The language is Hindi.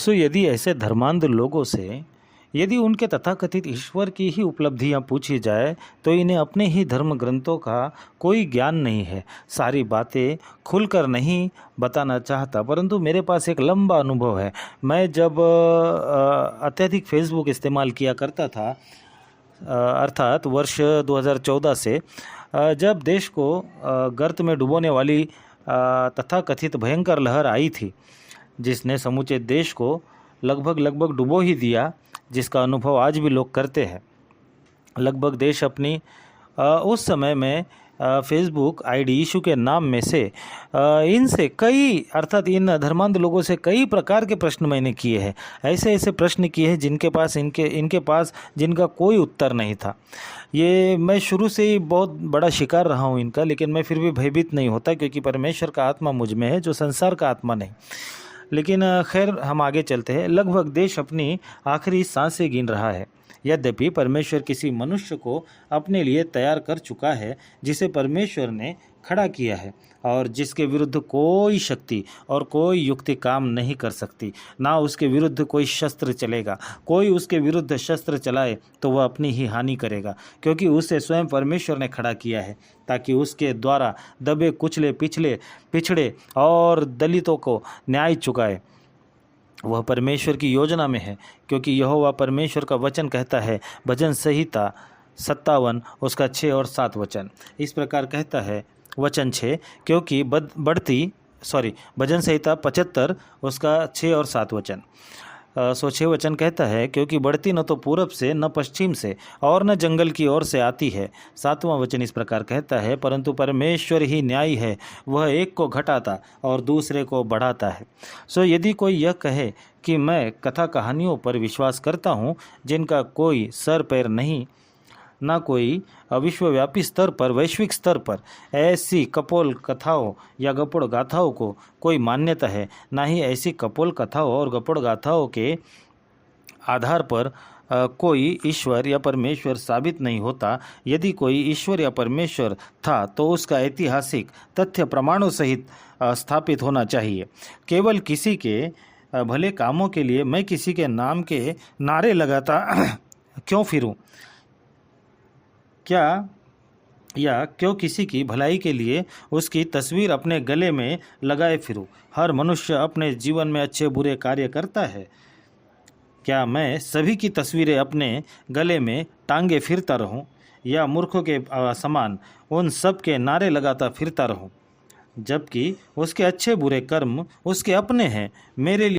यदि ऐसे धर्मांध लोगों से यदि उनके तथाकथित ईश्वर की ही उपलब्धियां पूछी जाए तो इन्हें अपने ही धर्म ग्रंथों का कोई ज्ञान नहीं है। सारी बातें खुलकर नहीं बताना चाहता, परंतु मेरे पास एक लंबा अनुभव है। मैं जब अत्यधिक फेसबुक इस्तेमाल किया करता था, अर्थात वर्ष 2014 से, जब देश को गर्त में डुबोने वाली तथाकथित भयंकर लहर आई थी, जिसने समूचे देश को लगभग डुबो ही दिया, जिसका अनुभव आज भी लोग करते हैं। लगभग देश अपनी उस समय में फेसबुक आईडी इशू के नाम में से इनसे कई, अर्थात इन धर्मांध लोगों से कई प्रकार के प्रश्न मैंने किए हैं। ऐसे प्रश्न किए हैं इनके पास जिनका कोई उत्तर नहीं था। ये मैं शुरू से ही बहुत बड़ा शिकार रहा हूँ इनका, लेकिन मैं फिर भी भयभीत नहीं होता, क्योंकि परमेश्वर का आत्मा मुझ में है, जो संसार का आत्मा नहीं। लेकिन खैर, हम आगे चलते हैं। लगभग देश अपनी आखिरी सांसें गिन रहा है। यद्यपि परमेश्वर किसी मनुष्य को अपने लिए तैयार कर चुका है, जिसे परमेश्वर ने खड़ा किया है और जिसके विरुद्ध कोई शक्ति और कोई युक्ति काम नहीं कर सकती। ना उसके विरुद्ध कोई शस्त्र चलेगा। कोई उसके विरुद्ध शस्त्र चलाए तो वह अपनी ही हानि करेगा, क्योंकि उसे स्वयं परमेश्वर ने खड़ा किया है, ताकि उसके द्वारा दबे कुचले पिछड़े और दलितों को न्याय चुकाए। वह परमेश्वर की योजना में है, क्योंकि यहोवा परमेश्वर का वचन कहता है। भजन संहिता 57 उसका 6 और 7 वचन इस प्रकार कहता है। वचन 6, क्योंकि भजन संहिता 75 उसका 6 और 7 वचन 6 वचन कहता है, क्योंकि बढ़ती न तो पूरब से न पश्चिम से और न जंगल की ओर से आती है। 7वां वचन इस प्रकार कहता है, परंतु परमेश्वर ही न्यायी है, वह एक को घटाता और दूसरे को बढ़ाता है। यदि कोई यह कहे कि मैं कथा कहानियों पर विश्वास करता हूँ, जिनका कोई सर पैर नहीं, ना कोई विश्वव्यापी स्तर पर, वैश्विक स्तर पर ऐसी कपोल कथाओं या गपड़ गाथाओं को कोई मान्यता है, ना ही ऐसी कपोल कथाओं और गपड़ गाथाओं के आधार पर कोई ईश्वर या परमेश्वर साबित नहीं होता। यदि कोई ईश्वर या परमेश्वर था तो उसका ऐतिहासिक तथ्य प्रमाणों सहित स्थापित होना चाहिए। केवल किसी के भले कामों के लिए मैं किसी के नाम के नारे लगाता क्यों फिरूं? क्यों किसी की भलाई के लिए उसकी तस्वीर अपने गले में लगाए फिरूं? हर मनुष्य अपने जीवन में अच्छे बुरे कार्य करता है। क्या मैं सभी की तस्वीरें अपने गले में टांगे फिरता रहूं, या मूर्खों के समान उन सब के नारे लगाता फिरता रहूं, जबकि उसके अच्छे बुरे कर्म उसके अपने हैं, मेरे लिए